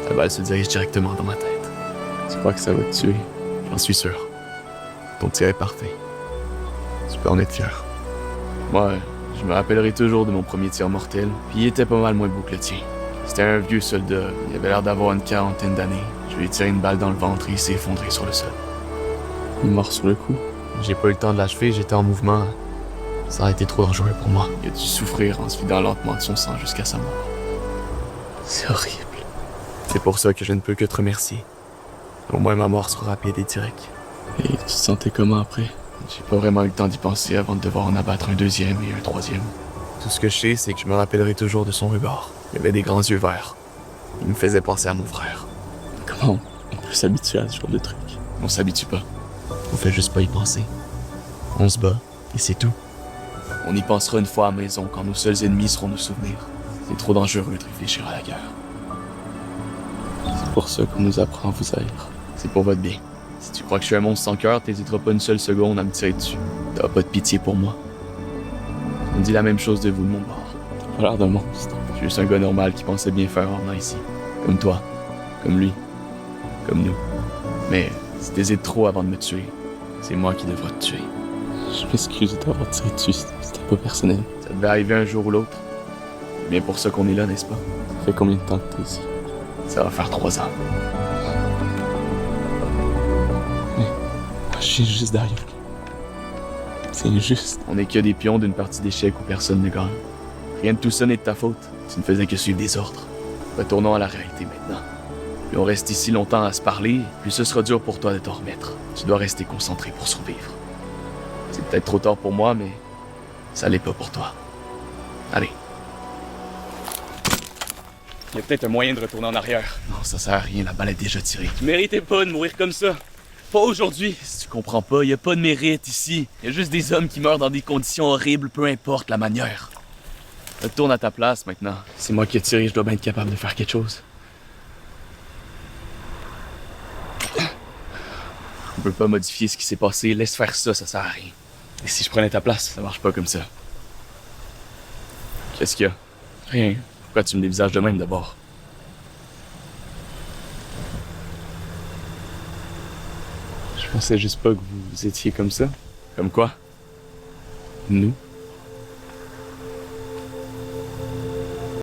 La balle se dirige directement dans ma tête. Tu crois que ça va te tuer? J'en suis sûr. Ton tir est parfait. Tu peux en être fier. Moi, je me rappellerai toujours de mon premier tir mortel, puis il était pas mal moins beau que le tien. C'était un vieux soldat, il avait l'air d'avoir une quarantaine d'années. Je lui ai tiré une balle dans le ventre et il s'est effondré sur le sol. Il est mort sur le coup. J'ai pas eu le temps de l'achever, j'étais en mouvement. Ça a été trop dangereux pour moi. Il a dû souffrir en se vidant lentement de son sang jusqu'à sa mort. C'est horrible. C'est pour ça que je ne peux que te remercier. Au moins ma mort sera rapide et directe. Et tu te sentais comment après? J'ai pas vraiment eu le temps d'y penser avant de devoir en abattre un deuxième et un troisième. Tout ce que je sais, c'est que je me rappellerai toujours de son regard. Il avait des grands yeux verts. Il me faisait penser à mon frère. Comment on peut s'habituer à ce genre de truc? On s'habitue pas. On fait juste pas y penser. On se bat, et c'est tout. On y pensera une fois à la maison quand nos seuls ennemis seront nos souvenirs. C'est trop dangereux de réfléchir à la guerre. C'est pour ça qu'on nous apprend à vous haïr. C'est pour votre bien. Si tu crois que je suis un monstre sans cœur, t'hésiteras pas une seule seconde à me tirer dessus. T'as pas de pitié pour moi. On dit la même chose de vous de mon bord. T'as pas l'air d'un monstre. Je suis juste un gars normal qui pensait bien faire en venant ici. Comme toi. Comme lui. Comme nous. Mais si t'hésites trop avant de me tuer, c'est moi qui devrais te tuer. Je m'excuse de t'avoir tiré dessus, c'était pas personnel. Ça devait arriver un jour ou l'autre. C'est bien pour ça qu'on est là, n'est-ce pas? Ça fait combien de temps que t'es ici? Ça va faire 3 ans. Je suis juste derrière. C'est injuste. On n'est que des pions d'une partie d'échecs où personne ne gagne. Rien de tout ça n'est de ta faute. Tu ne faisais que suivre des ordres. Retournons à la réalité maintenant. Plus on reste ici longtemps à se parler, plus ce sera dur pour toi de t'en remettre. Tu dois rester concentré pour survivre. C'est peut-être trop tard pour moi, mais ça l'est pas pour toi. Allez. Il y a peut-être un moyen de retourner en arrière. Non, ça sert à rien, la balle est déjà tirée. Tu méritais pas de mourir comme ça. Pas aujourd'hui. Si tu comprends pas, il y a pas de mérite ici. Il y a juste des hommes qui meurent dans des conditions horribles, peu importe la manière. Retourne à ta place maintenant. C'est moi qui ai tiré, je dois bien être capable de faire quelque chose. On peut pas modifier ce qui s'est passé, laisse faire ça, ça sert à rien. Et si je prenais ta place, ça marche pas comme ça. Qu'est-ce qu'il y a? Rien. Pourquoi tu me dévisages de même d'abord? Je pensais juste pas que vous étiez comme ça. Comme quoi? Nous?